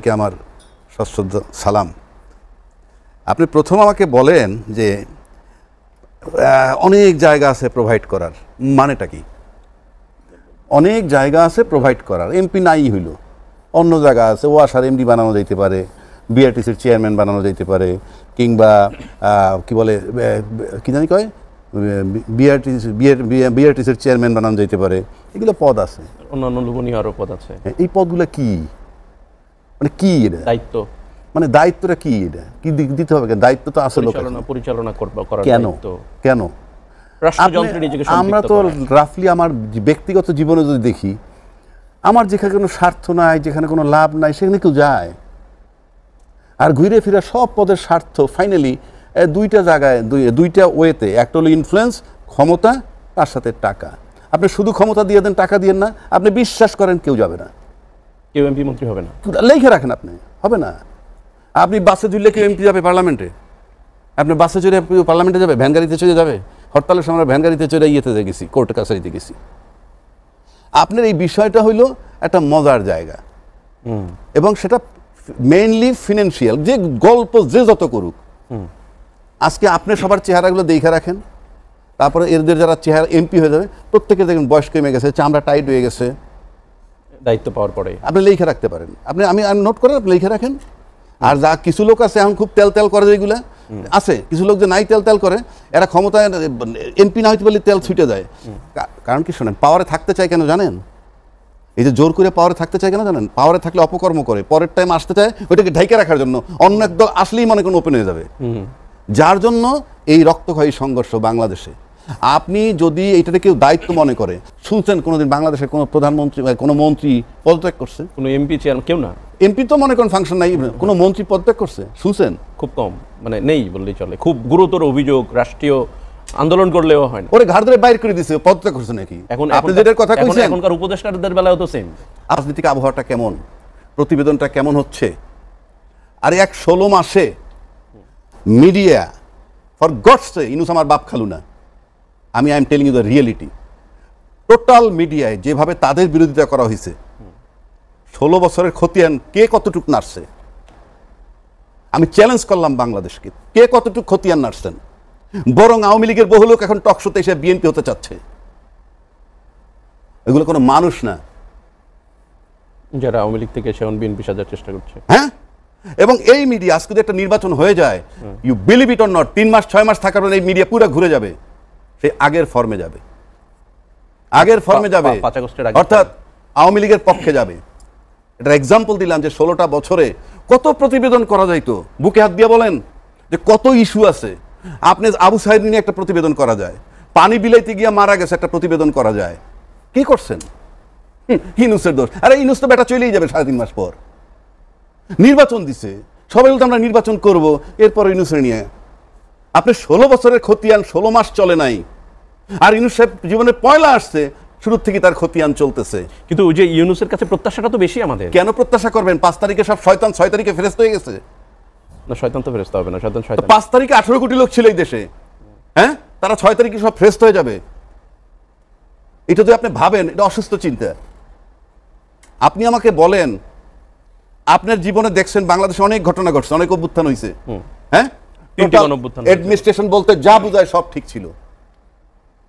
সবাইকে আমার সশ্রদ্ধ সালাম। আপনি প্রথম আমাকে বলেন যে অনেক জায়গা আছে প্রোভাইড করার, মানেটা কি? অনেক জায়গা আছে প্রোভাইড করার, এমপি নাই হইল, অন্য জায়গা আছে, ওয়াসার এমডি বানানো যাইতে পারে, বিআরটিসির চেয়ারম্যান বানানো যাইতে পারে, কিংবা কি বলে কি জানি কয় বিআরটিসির চেয়ারম্যান বানানো যাইতে পারে, এগুলো পদ আছে, অন্যান্য লোভনীয় আরও পদ আছে। এই পদগুলো কি, মানে কি এটা দায়িত্ব, মানে দায়িত্বটা কি, এটা কি দিতে হবে? দায়িত্ব তো আসলে পরিচালনা করার কেন কেন আমরা তো রাফলি আমার ব্যক্তিগত জীবনে যদি দেখি, আমার যেখানে কোনো স্বার্থ নাই, যেখানে কোনো লাভ নাই, সেখানে কেউ যায়। আর ঘুরে ফিরে সব পদের স্বার্থ ফাইনালি দুইটা জায়গায়, দুইটা ওয়েতে, একটা হলো ইনফ্লুয়েন্স, ক্ষমতা, তার সাথে টাকা। আপনি শুধু ক্ষমতা দিয়ে দেন, টাকা দিয়ে না, আপনি বিশ্বাস করেন কেউ যাবে না, কেউ এমপি মন্ত্রী হবে না, লেখে রাখেন আপনি, হবে না। আপনি বাসে চড়লে কেউ এমপি যাবে পার্লামেন্টে? আপনি বাসে চড়ে পার্লামেন্টে যাবে? ভ্যান গাড়িতে চড়ে যাবে? হরতালের সময় ভ্যান গাড়িতে চড়ে ইয়েতে গেছি, কোর্ট কাছারিতে গেছি। আপনার এই বিষয়টা হইল একটা মজার জায়গা, এবং সেটা মেইনলি ফিনান্সিয়াল। যে গল্প যে যত করুক, আজকে আপনি সবার চেহারাগুলো দেখে রাখেন, তারপরে এদের যারা চেহারা এমপি হয়ে যাবে, প্রত্যেকে দেখবেন বয়স কমে গেছে, চামড়া টাইট হয়ে গেছে, দায়িত্ব পাওয়ার পরে আপনি লিখে রাখতে পারেন। আমি নোট করেন, আপনি লিখে রাখেন। আর যা কিছু লোক আছে এখন খুব তেল করে, যেগুলা আছে কিছু লোক যে নাই তেল করে, এরা ক্ষমতায় এমপি না হইতে পারলে তেল ছুটে যায়। কারণ কি শোনেন, পাওয়ারে থাকতে চায় কেন জানেন? এই যে জোর করে পাওয়ারে থাকতে চায় কেন জানেন? পাওয়ারে থাকলে অপকর্ম করে, পরের টাইম আসতে চায় ওইটাকে ঢাইকে রাখার জন্য। অন্য এক দল আসলেই মনে করেন ওপেন হয়ে যাবে, যার জন্য এই রক্তক্ষয়ী সংঘর্ষ বাংলাদেশে। আপনি যদি এইটাকে কেউ দায়িত্ব মনে করে, শুনছেন কোনোদিন বাংলাদেশের কোনো প্রধানমন্ত্রী বা কোনো মন্ত্রী পদত্যাগ করছে? কোনো এমপি চেয়ারম্যান কেউ না। এমপি তো মনে করেন ফাংশন নাই, কোনো মন্ত্রী পদত্যাগ করছে শুনছেন? খুব কম, মানে নেই বললেই চলে। খুব গুরুতর অভিযোগ, রাষ্ট্রীয় আন্দোলন করলেও হয় না, ওরে ঘাড় ধরে বাইর করে দিছে, পদত্যাগ করছে নাকি? এখন আপনি যেটার কথা কইছেন, এখনকার উপদেষ্টাদের বেলাও তো সেম। রাজনৈতিক আবহাওয়াটা কেমন, প্রতিবেদনটা কেমন হচ্ছে? আর 16 মাসে মিডিয়া ফর গডস সে, ইনুস আমার বাপ খালু না, I am telling you the reality. Total মিডিয়ায় যেভাবে তাদের বিরোধিতা করা হয়েছে, 16 বছরের খতিয়ান কে কতটুকু নাড়ছে? আমি চ্যালেঞ্জ করলাম বাংলাদেশকে, কে কতটুকু খতিয়ান নাড়ছেন? বরং আওয়ামী লীগের বহু লোক এখন টকশোতে এসে বিএনপি হতে চাচ্ছে। এগুলো কোনো মানুষ না, যারা আওয়ামী লীগ থেকে এসে বিএনপি সাজার চেষ্টা করছে। হ্যাঁ, এবং এই মিডিয়া আজকে যদি একটা নির্বাচন হয়ে যায়, you believe it or not, 3 মাস 6 মাস থাকার পর এই মিডিয়া পুরো ঘুরে যাবে, সে আগের ফর্মে যাবে, আগের ফর্মে যাবে, অর্থাৎ আওয়ামী লীগের পক্ষে যাবে। এটা এক্সাম্পল দিলাম যে 16টা বছরে কত প্রতিবেদন করা যাইতো, বুকে হাত দিয়ে বলেন যে কত ইস্যু আছে। আপনি আবু সাইদ নিয়ে একটা প্রতিবেদন করা যায়, পানি বিলাইতে গিয়ে মারা গেছে একটা প্রতিবেদন করা যায়। কি করছেন? ইনুসের দোষ। আরে ইনুস তো বেটা চলেই যাবে 3.5 মাস পর। নির্বাচন দিছে, সবাই বলতে আমরা নির্বাচন করব, এরপর ইনুসের নিয়ে আপনি 16 বছরের খতিয়ান 16 মাস চলে নাই। আর ইউনুস সাহেব জীবনে পয়লা আসছে, শুরু থেকে তার খতিয়ান চলতেছে। কিন্তু ওই যে ইউনুসের কাছে প্রত্যাশাটা তো বেশি আমাদের। কেন প্রত্যাশা করবেন? 5 তারিখে সব শয়তান 6 তারিখে ফেরেশতা হয়ে গেছে। না, শয়তান তো ফেরেশতা হবে না, শয়তান 5 তারিখে 18 কোটি লোক ছিল এই দেশে, হ্যাঁ, তারা 6 তারিখে সব ফেরেশতা হয়ে যাবে। এটা যদি আপনি ভাবেন, এটা অসুস্থ চিন্তা। আপনি আমাকে বলেন, আপনার জীবনে দেখছেন বাংলাদেশে অনেক ঘটনা ঘটছে, অনেক অভ্যুত্থান হয়েছে, হ্যাঁ, অ্যাডমিনিস্ট্রেশন বলতে যা বোঝায় সব ঠিক ছিল।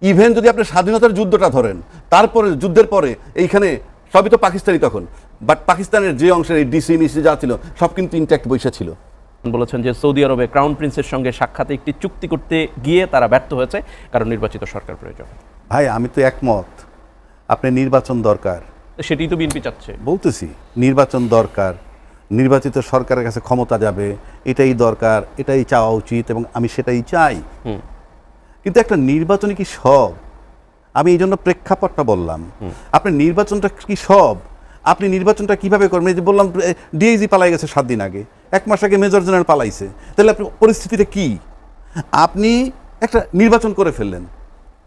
ইভেন যদি আপনি স্বাধীনতার যুদ্ধটা ধরেন, তারপরে যুদ্ধের পরে এইখানে সবই তো পাকিস্তানি তখন, বাট পাকিস্তানের যে অংশের এই ডিসি মিসি যা ছিল সব কিন্তু ইনট্যাক্ট বৈশা ছিল। বলেছেন যে সৌদি আরবে ক্রাউন প্রিন্সের সঙ্গে সাক্ষাতে একটি চুক্তি করতে গিয়ে তারা ব্যর্থ হয়েছে, কারণ নির্বাচিত সরকার প্রয়োজন। ভাই আমি তো একমত, আপনি নির্বাচন দরকার, সেটাই তো বিএনপি চাচ্ছে। বলতেছি নির্বাচন দরকার, নির্বাচিত সরকারের কাছে ক্ষমতা যাবে, এটাই দরকার, এটাই চাওয়া উচিত, এবং আমি সেটাই চাই। কিন্তু একটা নির্বাচনই কি সব? আমি এই জন্য প্রেক্ষাপটটা বললাম। আপনি নির্বাচনটা কি সব? আপনি নির্বাচনটা কিভাবে করবেন? এই যে বললাম ডিআইজি পালাই গেছে 7 দিন আগে, 1 মাস আগে মেজর জেনারেল পালাইছে, তাহলে আপনি পরিস্থিতিটা কি? আপনি একটা নির্বাচন করে ফেললেন,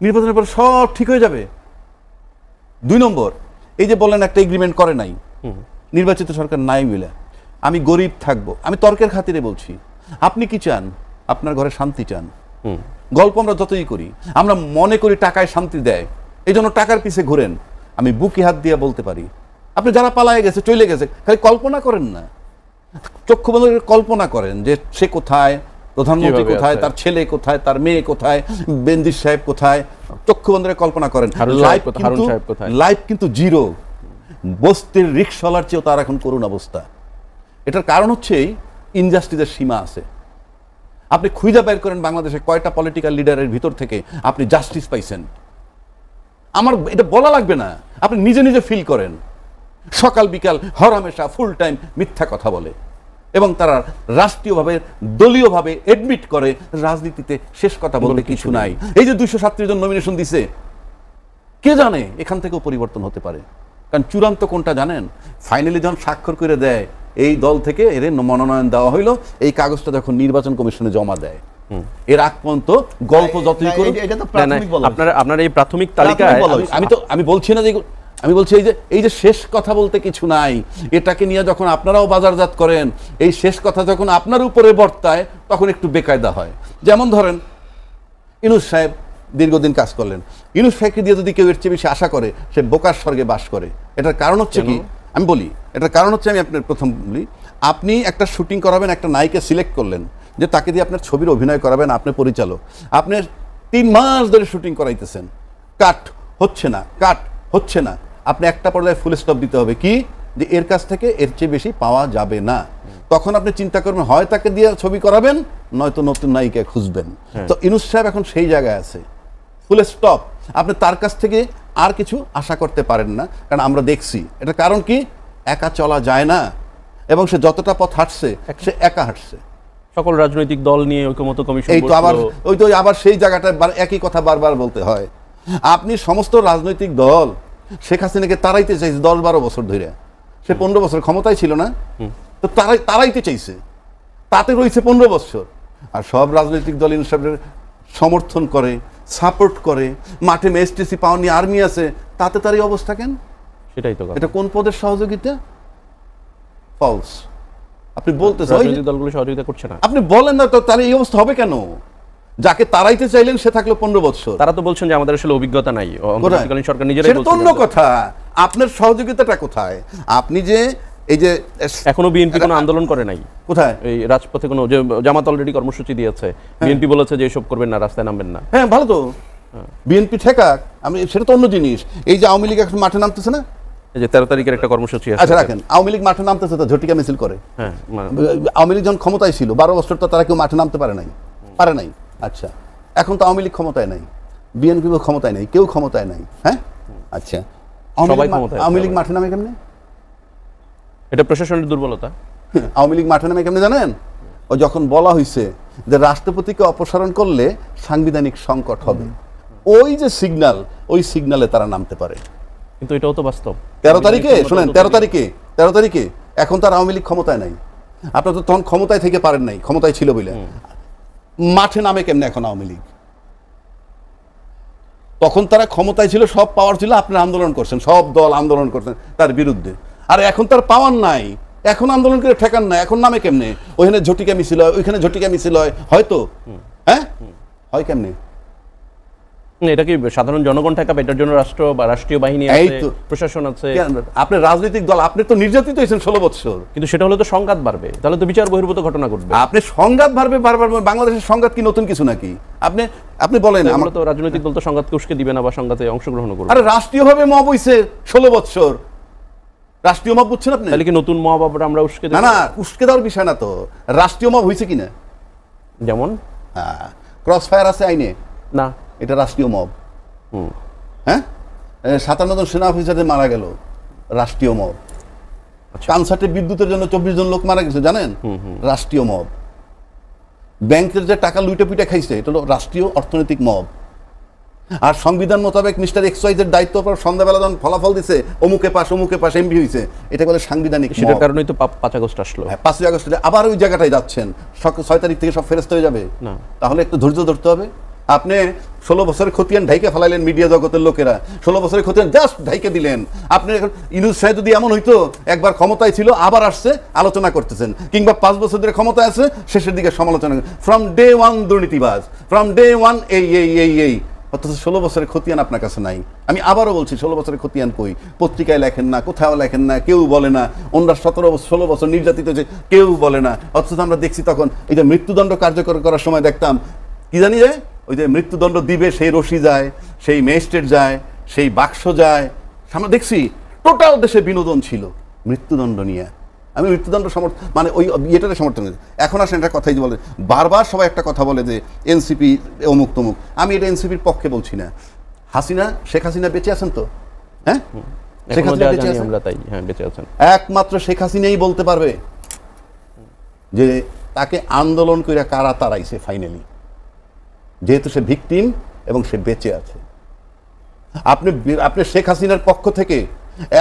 নির্বাচনের পর সব ঠিক হয়ে যাবে। 2 নম্বর, এই যে বললেন একটা এগ্রিমেন্ট করে নাই, নির্বাচিত সরকার নাই বলে আমি গরিব থাকবো। আমি তর্কের খাতিরে বলছি, আপনি কি চান? আপনার ঘরে শান্তি চান। গল্প আমরা যতই করি, আমরা মনে করি টাকায় শান্তি দেয়, এই জন্য টাকার পিছে ঘুরেন। আমি বুকে হাত দিয়ে বলতে পারি, আপনি যারা পালায় গেছে, চলে গেছে, খালি কল্পনা করেন না, চক্ষু বন্ধ করে কল্পনা করেন যে সে কোথায়, প্রধানমন্ত্রী কিভাবে কোথায়, আছে? তার ছেলে কোথায়, তার মেয়ে কোথায়, বেনজির সাহেব কোথায়, চক্ষু বন্ধ করে কল্পনা করেন। হারুন সাহেব কোথায়? লাইফ কিন্তু জিরো। বস্তির রিকশাওয়ালার চেয়েও তার এখন করুণ অবস্থা। এটার কারণ হচ্ছে ইনজাস্টিসের সীমা আছে। আপনি খুঁজে বের করেন বাংলাদেশে কয়টা পলিটিক্যাল লিডারের ভিতর থেকে আপনি জাস্টিস পাইছেন। আমার এটা বলা লাগবে না, আপনি নিজে নিজে ফিল করেন। সকাল বিকাল হরহামেশা ফুল টাইম মিথ্যা কথা বলে এবং তারা রাষ্ট্রীয়ভাবে দলীয়ভাবে এডমিট করে রাজনীতিতে শেষ কথা বলতে কিছু নাই। এই যে 237 জন নমিনেশন দিছে, কে জানে এখান থেকেও পরিবর্তন হতে পারে। কারণ চূড়ান্ত কোনটা জানেন? ফাইনালি যখন স্বাক্ষর করে দেয় এই দল থেকে এর মনোনয়ন দেওয়া হইলো, এই কাগজটা যখন নির্বাচন কমিশনে জমা দেয়, এর আগ পর্যন্ত গল্প যতই করুন, আপনার এই প্রাথমিক তালিকায় আমি বলছি না যে, আমি বলছি এই যে শেষ কথা বলতে কিছু নাই, এটাকে নিয়ে যখন আপনারাও বাজারজাত করেন, এই শেষ কথা যখন আপনার উপরে বর্তায় তখন একটু বেকায়দা হয়। যেমন ধরেন ইউনূস সাহেব দীর্ঘদিন কাজ করলেন, ইউনূস সাহেবকে দিয়ে যদি কেউ এর চেয়ে বেশি আশা করে, সে বোকার স্বর্গে বাস করে। এটার কারণ হচ্ছে কি আমি বলি, এটার কারণ হচ্ছে, আমি আপনার প্রথম বলি, আপনি একটা শুটিং করাবেন, একটা নায়িকা সিলেক্ট করলেন যে তাকে দিয়ে আপনার ছবির অভিনয় করাবেন, আপনি পরিচালক, আপনি 3 মাস ধরে শুটিং করাইতেছেন, কাট হচ্ছে না, কাট হচ্ছে না, আপনি একটা পর্যায়ে ফুল স্টপ দিতে হবে, কি যে এর কাছ থেকে এর চেয়ে বেশি পাওয়া যাবে না। তখন আপনি চিন্তা করবেন হয় তাকে দিয়ে ছবি করাবেন, নয়তো নতুন নায়িকা খুঁজবেন। তো ইউনূস সাহেব এখন সেই জায়গায় আছে, ফুল স্টপ। আপনি তার কাছ থেকে আর কিছু আশা করতে পারেন না, কারণ আমরা দেখছি এটা। কারণ কি, একা চলা যায় না, এবং সে যতটা পথ হাঁটছে সে একা হাঁটছে। সকল রাজনৈতিক দল নিয়ে ঐকমত্য কমিশন, এই তো আবার সেই জায়গাটা একই কথা বারবার বলতে হয়। আপনি সমস্ত রাজনৈতিক দল শেখ হাসিনাকে তাড়াইতে চাইছে 10-12 বছর ধরে, সে 15 বছর ক্ষমতায় ছিল না, তো তাড়াইতে চাইছে, তাতে রয়েছে 15 বছর। আর সব রাজনৈতিক দল ইউনূস সাহেবের সমর্থন করে, সাপোর্ট করে, মাঠে ম্যাজিস্ট্রেসি পাওয়া নিয়ে আর্মি আছে, তাতে তার এই অবস্থা কেন? সেটাই তো এটা কোন পদের সহযোগিতা? ফলস। আপনি বলতেছেন রাজনৈতিক দলগুলো সহযোগিতা করছে না, আপনি বলেন না তো, তাহলে এই অবস্থা হবে কেন? যাকে তাড়াইতে চাইলেন সে থাকলো 15 বছর। তারা তো বলছেন যে আমাদের আসলে অভিজ্ঞতা নাই, অন্তর্বর্তীকালীন সরকার নিজেরাই সেটা তো অন্য কথা। আপনার সহযোগিতাটা কোথায়? আপনি যে এই যে এখনো বিএনপি কোনো আন্দোলন করে নাই, কোথায়? এই রাজপথে কোনো, যে জামাত অলরেডি কর্মসূচি দিয়েছে, বিএনপি বলেছে যে এসব করবেন না, রাস্তায় নামবেন না। হ্যাঁ, ভালো তো, বিএনপি ঠেকাক, আমি সেটা তো অন্য জিনিস। এই যে আওয়ামী লীগ এখন মাঠে নামতেছে না, এই যে 13 তারিখের একটা কর্মসূচি আছে। আচ্ছা রাখেন, আওয়ামী লীগ মাঠে নামতেছে তো ঝটিকা মিছিল করে। হ্যাঁ, আওয়ামী লীগ যখন ক্ষমতায় ছিল 12 বছর, তো তারা কেউ মাঠে নামতে পারে নাই। আচ্ছা, এখন তো আওয়ামী লীগ ক্ষমতায় নাই, বিএনপি ক্ষমতায় নাই, কেউ ক্ষমতায় নাই। হ্যাঁ, আচ্ছা, আওয়ামী লীগ মাঠে নামে কেমনে? এটা প্রশাসনের দুর্বলতা। আওয়ামী লীগ মাঠে নামে কেমনে জানেন? ও যখন বলা হয়েছে যে রাষ্ট্রপতিকে অপসারণ করলে সাংবিধানিক সংকট হবে, ওই যে সিগন্যাল, ওই সিগন্যালে তারা নামতে পারে। কিন্তু এটাও তো বাস্তব। 13 তারিখে শোনেন, 13 তারিখে এখন তার আওয়ামী লীগ ক্ষমতায় নাই, আপনার তো তখন ক্ষমতায় থেকে পারেন নাই, ক্ষমতায় ছিল বলে। মাঠে নামে কেমনে এখন আওয়ামী লীগ? তখন তারা ক্ষমতায় ছিল, সব পাওয়ার ছিল, আপনি আন্দোলন করছেন, সব দল আন্দোলন করছেন তার বিরুদ্ধে। আর এখন তার পাওয়ার নাই, এখন আন্দোলন করে ঠেকান না, এখন নামে কেমনে? ওইখানে ঝটিকা মিছিল হয়, ওইখানে ঝটিকা মিছিল হয়, হয়তো হ্যাঁ হয় কেমনে? এটা কি সাধারণ জনগণ ঠেকাবে? এটার জন্য রাষ্ট্র বা রাষ্ট্রীয় বাহিনী আছে, প্রশাসন আছে। আপনি রাজনৈতিক দল, আপনি তো নির্যাতিত হয়েছেন 16 বছর। কিন্তু সেটা হলে তো সংঘাত বাড়বে, তাহলে তো বিচার বহির্ভূত ঘটনা ঘটবে। আপনি সংঘাত বাড়বে বারবার, বাংলাদেশের সংঘাত কি নতুন কিছু নাকি? আপনি বলেন, আমরা তো রাজনৈতিক দল তো সংঘাতকে উস্কে দিবে না বা সংঘাতে অংশগ্রহণ করবে। আরে রাষ্ট্রীয়ভাবে মব হইছে 16 বছর, রাষ্ট্রীয় মব বুঝছেন আপনি? তাহলে কি নতুন মব আমরা উস্কে দেব? না, উস্কে দেওয়ার বিষয় না তো, রাষ্ট্রীয় মব হইছে কিনা? যেমন ক্রস ফায়ার আছে আইনে না, এটা রাষ্ট্রীয় মব। হ্যাঁ, 57 জন সেনা অফিসারদের মারা গেল, রাষ্ট্রীয় মব। কনসার্টে বিদ্যুতের জন্য 24 জন লোক মারা গেছে, জানেন? রাষ্ট্রীয় মব। ব্যাংকের যে টাকা লুটে পিটে খাইছে, এটা হলো রাষ্ট্রীয় অর্থনৈতিক মব। আর সংবিধান মোতাবেক মিস্টার এক্সওয়াইজের দায়িত্ব পর সন্ধ্যাবেলা যখন ফলাফল দিছে, অমুকে পাস এমপি হয়েছে, এটা বলে সাংবিধানিক। সেটার কারণেই তো 5 আগস্ট আসলো। 5 আগস্ট আবার ওই জায়গাটায় যাচ্ছেন, 6 তারিখ থেকে সব ফেরস্ত হয়ে যাবে না? তাহলে একটু ধৈর্য ধরতে হবে। আপনি 16 বছরের খতিয়ান ঢাইকে ফেলাইলেন, মিডিয়া জগতের লোকেরা 16 বছরের খতিয়ান জাস্ট ঢাইকে দিলেন। আপনি ইউনূস সাহেব যদি এমন হইতো, একবার ক্ষমতায় ছিল, আবার আসছে, আলোচনা করতেছেন, কিংবা 5 বছর ধরে ক্ষমতায় আছে, শেষের দিকে সমালোচনা, ফ্রম ডে ওয়ান দুর্নীতিবাজ, ফ্রম ডে ওয়ান এই অথচ 16 বছরের খতিয়ান আপনার কাছে নাই। আমি আবারও বলছি 16 বছরের খতিয়ান কই? পত্রিকায় লেখেন না, কোথাও লেখেন না, কেউ বলে না। ওনারা 16 বছর নির্যাতিত হয়েছে, কেউ বলে না। অথচ আমরা দেখছি তখন এই যে মৃত্যুদণ্ড কার্যকর করার সময় দেখতাম কি জানি যে ওই যে মৃত্যুদণ্ড দিবে সেই রশি যায়, সেই ম্যাজিস্ট্রেট যায়, সেই বাক্স যায়। আমরা দেখছি টোটাল দেশে বিনোদন ছিল মৃত্যুদণ্ড নিয়ে। আমি মৃত্যুদণ্ড মানে ওই ইয়েটারে সমর্থন করি। এখন আসেন একটা কথাই বলে, বারবার সবাই একটা কথা বলে যে এনসিপি অমুক তমুক। আমি এটা এনসিপির পক্ষে বলছি না। শেখ হাসিনা বেঁচে আছেন তো? হ্যাঁ, শেখ হাসিনা বেঁচে আছেন। বেঁচে আছেন। একমাত্র শেখ হাসিনাই বলতে পারবে যে তাকে আন্দোলন করে কারা তাড়াইছে ফাইনালি, যেহেতু সে ভিকটিম এবং সে বেঁচে আছে। আপনি শেখ হাসিনার পক্ষ থেকে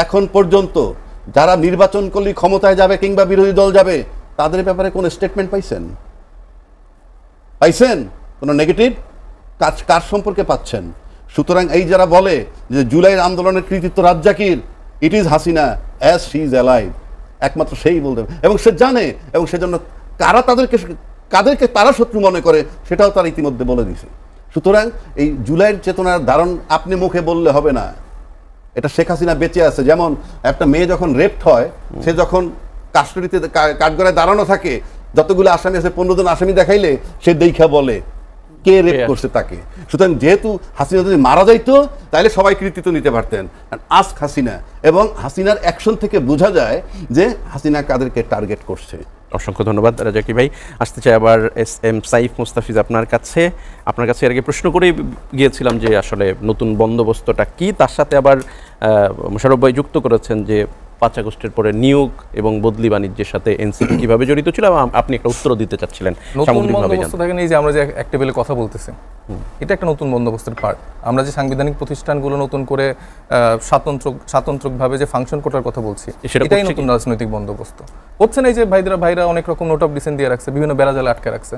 এখন পর্যন্ত যারা নির্বাচন করলে ক্ষমতায় যাবে কিংবা বিরোধী দল যাবে তাদের ব্যাপারে কোন স্টেটমেন্ট পাইছেন? কোনো নেগেটিভ কার সম্পর্কে পাচ্ছেন? সুতরাং এই যারা বলে যে জুলাইয়ের আন্দোলনের কৃতিত্ব রাজ্জাকির, it is Hasina as she is alive, একমাত্র সেই বলতে হবে। এবং সে জানে, এবং সেজন্য কাদেরকে তারা শত্রু মনে করে সেটাও তারা ইতিমধ্যে বলে দিয়েছে। সুতরাং এই জুলাইয়ের চেতনার ধারণ আপনি মুখে বললে হবে না। এটা শেখ হাসিনা বেঁচে আছে। যেমন একটা মেয়ে যখন রেপড হয়, সে যখন কাস্টডিতে কাঠগড়ায় দাঁড়ানো থাকে, যতগুলো আসামি আছে 15 জন আসামি দেখাইলে সে দেখা বলে কে রেপ করছে তাকে। সুতরাং যেহেতু হাসিনা যদি মারা যাইতো তাহলে সবাই কৃতিত্ব নিতে পারতেন। আস্ক হাসিনা, এবং হাসিনার অ্যাকশন থেকে বোঝা যায় যে হাসিনা কাদেরকে টার্গেট করছে। অসংখ্য ধন্যবাদ রাজাকি ভাই। আসতে চাই আবার এস.এম. সাইফ মুস্তাফিজ আপনার কাছে এর আগে প্রশ্ন করে গিয়েছিলাম যে আসলে নতুন বন্দোবস্তটা কি, তার সাথে আবার মোশাররফ ভাই যুক্ত করেছেন যে 5 আগস্টের পরে নিয়োগ এবং বদলি বাণিজ্যের সাথে এনসিপি কিভাবে জড়িত ছিল, আপনি একটা উত্তর দিতে চাচ্ছিলেন। নতুন বন্দোবস্ত দেখেন, এই যে আমরা যে এক টেবিলে কথা বলতেছি, এটা একটা নতুন বন্দোবস্তের পার্ট। আমরা যে সাংবিধানিক প্রতিষ্ঠানগুলো নতুন করে স্বাতন্ত্রিকভাবে যে ফাংশন করার কথা বলছি, এটাই নতুন রাজনৈতিক বন্দোবস্ত হচ্ছে না। এই যে ভাইরা অনেক রকম নোট অফ ডিসেন্ট দিয়ে রাখছে, বিভিন্ন বেড়াজালে আটকে রাখছে।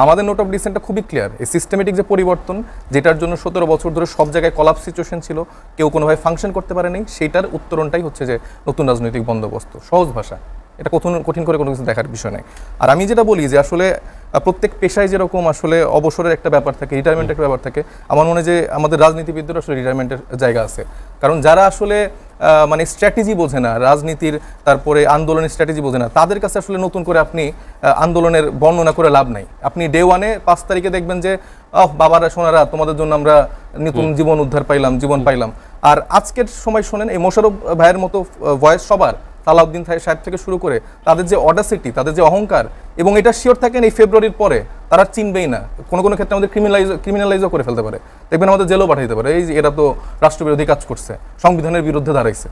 আমাদের নোট অফ ডিসেন্টটা খুবই ক্লিয়ার। এই সিস্টেমেটিক যে পরিবর্তন, যেটার জন্য 17 বছর ধরে সব জায়গায় কলাপ সিচুয়েশন ছিল, কেউ কোনোভাবে ফাংশন করতে পারেনি, সেইটার উত্তরণটাই হচ্ছে যে নতুন রাজনৈতিক বন্দোবস্ত। সহজ ভাষা, এটা কঠিন করে কোনো কিছু দেখার বিষয় নেই। আর আমি যেটা বলি যে আসলে প্রত্যেক পেশায় যেরকম আসলে অবসরের একটা ব্যাপার থাকে, রিটায়ারমেন্টের একটা ব্যাপার থাকে, আমার মনে হয় যে আমাদের রাজনীতিবিদদের আসলে রিটায়ারমেন্টের জায়গা আছে। কারণ যারা আসলে মানে স্ট্র্যাটেজি বোঝে না রাজনীতির, তারপরে আন্দোলনের স্ট্র্যাটেজি বোঝে না, তাদের কাছে আসলে নতুন করে আপনি আন্দোলনের বর্ণনা করে লাভ নাই। আপনি ডে 1-এ 5 তারিখে দেখবেন যে বাবারা সোনারা তোমাদের জন্য আমরা নতুন জীবন উদ্ধার পাইলাম, জীবন পাইলাম। আর আজকের সময় শোনেন এই মোশাররফ ভাইয়ের মতো ভয়েস সবার, সালাউদ্দিন সাহেব থেকে শুরু করে, তাদের যে অডাসিটি, তাদের যে অহংকার, এবং এটা শিওর থাকেন এই ফেব্রুয়ারির পরে তারা চিনবেই না। কোনো ক্ষেত্রে আমাদের ক্রিমিনালাইজও করে ফেলতে পারে, দেখবেন আমাদের জেলও পাঠাইতে পারে। এই যে এরা তো রাষ্ট্রবিরোধী কাজ করছে, সংবিধানের বিরুদ্ধে দাঁড়াইছে।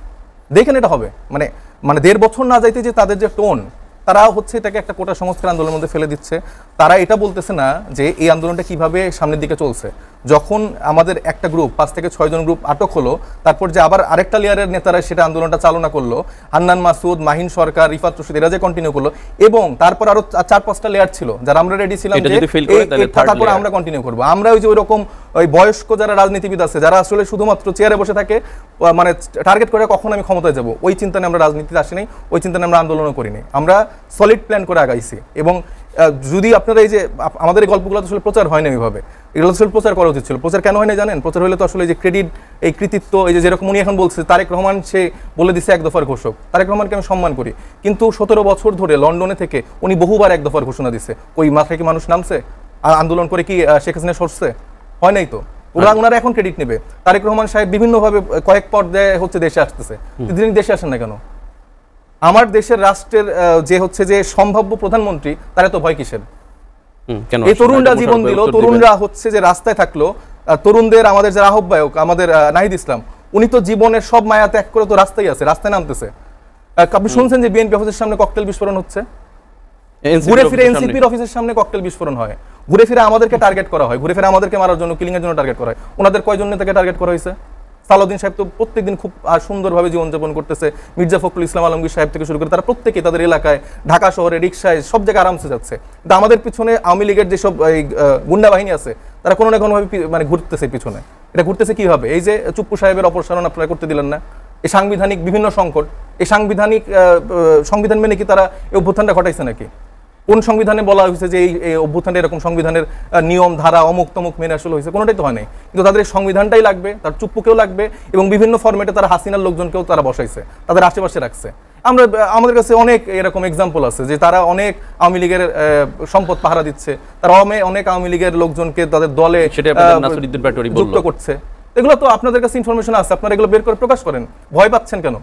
দেখেন এটা হবে মানে 1.5 বছর না যাইতে যে তাদের যে টোন, তারা হচ্ছে এটাকে একটা কোটা সংস্কার আন্দোলনের মধ্যে ফেলে দিচ্ছে। তারা এটা বলতেছে না যে এই আন্দোলনটা কিভাবে সামনের দিকে চলছে। যখন আমাদের একটা গ্রুপ 5 থেকে 6 জন গ্রুপ আটক হলো, তারপর যে আবার আরেকটা লেয়ারের নেতারা সেটা আন্দোলনটা চালনা করলো, হান্নান মাসুদ, মাহিন সরকার, রিফাত রশিদ, এরা যে কন্টিনিউ করলো, এবং তারপর আরো 4-5টা লেয়ার ছিল যারা আমরা রেডি ছিলাম যে তারপর আমরা কন্টিনিউ করবো। আমরা ওই যে ওইরকম ওই বয়স্ক যারা রাজনীতিবিদ আছে, যারা আসলে শুধুমাত্র চেয়ারে বসে থাকে, মানে টার্গেট করে কখন আমি ক্ষমতায় যাব, ওই চিন্তা নিয়ে আমরা রাজনীতিতে আসি নাই, ওই চিন্তা নিয়ে আমরা আন্দোলনও করিনি। আমরা সলিড প্ল্যান করে আগাইছি। এবং যদি আপনারা এই যে আমাদের এই গল্পগুলো আসলে প্রচার হয় না ওইভাবে, এগুলো আসলে প্রচার করা উচিত ছিল। প্রচার কেন হয় না জানেন? প্রচার হলে তো আসলে যে ক্রেডিট, এই কৃতিত্ব, এই যে যেরকম উনি এখন বলছে তারেক রহমান, সে বলে দিচ্ছে 1 দফার ঘোষক। তারেক রহমানকে আমি সম্মান করি, কিন্তু 17 বছর ধরে লন্ডনে থেকে উনি বহুবার 1 দফার ঘোষণা দিচ্ছে। ওই মাথায় কি মানুষ নামছে? আন্দোলন করে কি শেখ হাসিনা সরছে? হয় নাই তো। ওনারা এখন ক্রেডিট নেবে। তারেক রহমান সাহেব বিভিন্নভাবে কয়েক পর্যায়ে হচ্ছে দেশে আসতেছে, তিনি দেশে আসেন না কেন? আমার দেশের রাষ্ট্রের যে হচ্ছে যে সম্ভাব্য প্রধানমন্ত্রী, তারা তো ভয় কিসের? এই তরুণরা জীবন দিল, তরুণরা হচ্ছে যে রাস্তায় থাকলো, তরুণদের আমাদের যারা আহ্বায়ক, আমাদের নাহিদ ইসলাম, উনি তো জীবনের সব মায়া ত্যাগ করে তো রাস্তায় আছে, রাস্তায় নামতেছে। আপনি শুনছেন যে বিএনপি অফিসের সামনে ককটেল বিস্ফোরণ হচ্ছে, ঘুরে ফিরে এনসিপির অফিসের সামনে ককটেল বিস্ফোরণ হয়, ঘুরে ফিরে আমাদেরকে টার্গেট করা হয়, ঘুরে ফিরে আমাদেরকে মারার জন্য, কিলিং এর জন্য টার্গেট করা হয়। ওনাদের কয়জন নেতাকে টার্গেট করা হয়েছে? সালাউদ্দিন সাহেব তো প্রত্যেকদিন খুব সুন্দরভাবে জীবনযাপন করতেছে, মির্জা ফখরুল ইসলাম আলমগীর সাহেব থেকে শুরু করে তারা প্রত্যেকেই তাদের এলাকায়, ঢাকা শহরে, রিক্সায়, সব জায়গায় আরামসে যাচ্ছে। কিন্তু আমাদের পিছনে আওয়ামী লীগের যেসব গুন্ডা বাহিনী আছে, তারা কোনো না কোনোভাবে মানে ঘুরতেছে পিছনে। এটা ঘুরতেছে কিভাবে? এই যে চুপ্পু সাহেবের অপসারণ আপনারা করতে দিলেন না, এই সাংবিধানিক বিভিন্ন সংকট, এই সংবিধান মেনে কি তারা এই অভ্যুত্থানটা ঘটাইছে নাকি? কোন সংবিধানে বলা হয়েছে যে এই অভ্যুত্থানে এরকম সংবিধানের নিয়ম ধারা অমুক তমুক মেনে আসলে হয়েছে? কোনোটাই তো হয় নাই। কিন্তু তাদের এই সংবিধানটাই লাগবে, তার চুপ্পুকেও লাগবে, এবং বিভিন্ন ফরম্যাটে তারা হাসিনার লোকজনকেও তারা বসাইছে, তাদের আশেপাশে রাখছে। আমাদের কাছে অনেক এরকম এক্সাম্পল আছে যে তারা অনেক আওয়ামী লীগের সম্পদ পাহারা দিচ্ছে, তারা অনেক আওয়ামী লীগের লোকজনকে তাদের দলে যুক্ত করছে। এগুলো তো আপনাদের কাছে ইনফরমেশন আছে, আপনারা এগুলো বের করে প্রকাশ করেন। ভয় পাচ্ছেন কেন?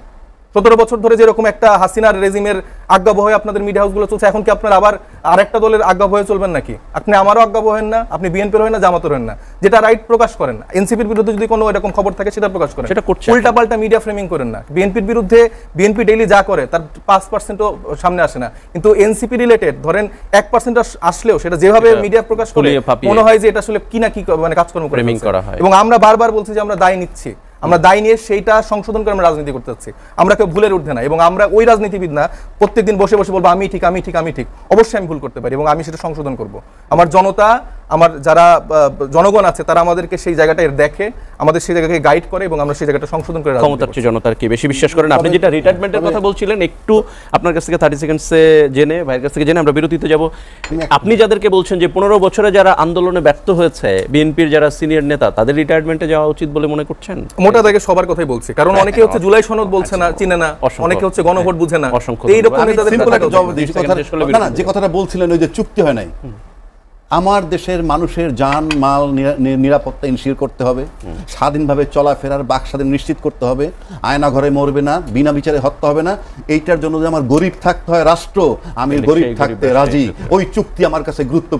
17 বছর ধরে যেরকম একটা হাসিনার রেজিমের আজ্ঞাবহে আপনাদের মিডিয়া হাউসগুলো চলছে, এখন কি আপনারা আবার আরেকটা দলের আজ্ঞাবহে চলবেন নাকি? আপনি আমারও আজ্ঞাবহ হেন না, আপনি বিএনপির হেন না, জামাতের হেন না, যেটা রাইট প্রকাশ করেন। এনসিপির বিরুদ্ধে যদি কোনো এরকম খবর থাকে সেটা প্রকাশ করেন, উল্টাপাল্টা মিডিয়া ফ্রেমিং করেন না। বিএনপির বিরুদ্ধে বিএনপি ডেইলি যা করে তার 5%ও সামনে আসে না, কিন্তু এনসিপি রিলেটেড ধরেন 1% আসলেও সেটা যেভাবে মিডিয়া প্রকাশ করে মনে হয় যে এটা আসলে কি না কি মানে কাজকর্ম করা হয়। এবং আমরা বারবার বলছি যে আমরা দায় নিচ্ছি, আমরা দায় নিয়ে সেইটা সংশোধন করে আমরা রাজনীতি করতে চাচ্ছি। আমরা কেউ ভুলের ঊর্ধ্বে না, এবং আমরা ওই রাজনীতিবিদ না প্রত্যেকদিন বসে বসে বলবো আমি ঠিক আমি ঠিক আমি ঠিক। অবশ্যই আমি ভুল করতে পারি এবং আমি সেটা সংশোধন করব। আমার জনতা, আমার যারা জনগণ আছে তারা আমাদেরকে সেই জায়গাটায় দেখে, আমাদের সেই জায়গাকে গাইড করে, এবং আমরা সেই জায়গাটা সংশোধন করে ক্ষমতার চেয়ে জনতার কি বেশি বিশ্বাস করেন। আপনি যেটা রিটায়ারমেন্টের কথা বলছিলেন, একটু আপনার কাছ থেকে 30 সেকেন্ডসে জেনে, ভাইয়ের কাছ থেকে জেনে আমরা বিরতিতে যাব। আপনি যাদেরকে বলছেন যে 15 বছরে যারা আন্দোলনে ব্যর্থ হয়েছে, বিএনপির যারা সিনিয়র নেতা, তাদের রিটায়ারমেন্টে যাওয়া উচিত বলে মনে করছেন? মোটা দাগে সবার কথাই বলছি, কারণ অনেকে হচ্ছে জুলাই সনদ বলছে না, চিনে না, অনেকে হচ্ছে গণভোট বুঝে না। এইরকম যে কথাটা বলছিলেন ওই যে চুক্তি হয় নাই, আমার দেশের মানুষের জান মাল নিরাপত্তা ইনশিওর করতে হবে, স্বাধীনভাবে চলাফেরার বাক স্বাধীন নিশ্চিত করতে হবে, আয়না ঘরে মরবে না, বিনা বিচারে হত্যা হবে না। এইটার জন্য যে আমার গরিব থাকতে হয় রাষ্ট্র, আমি গরিব থাকতে রাজি। ওই চুক্তি আমার কাছে গুরুত্ব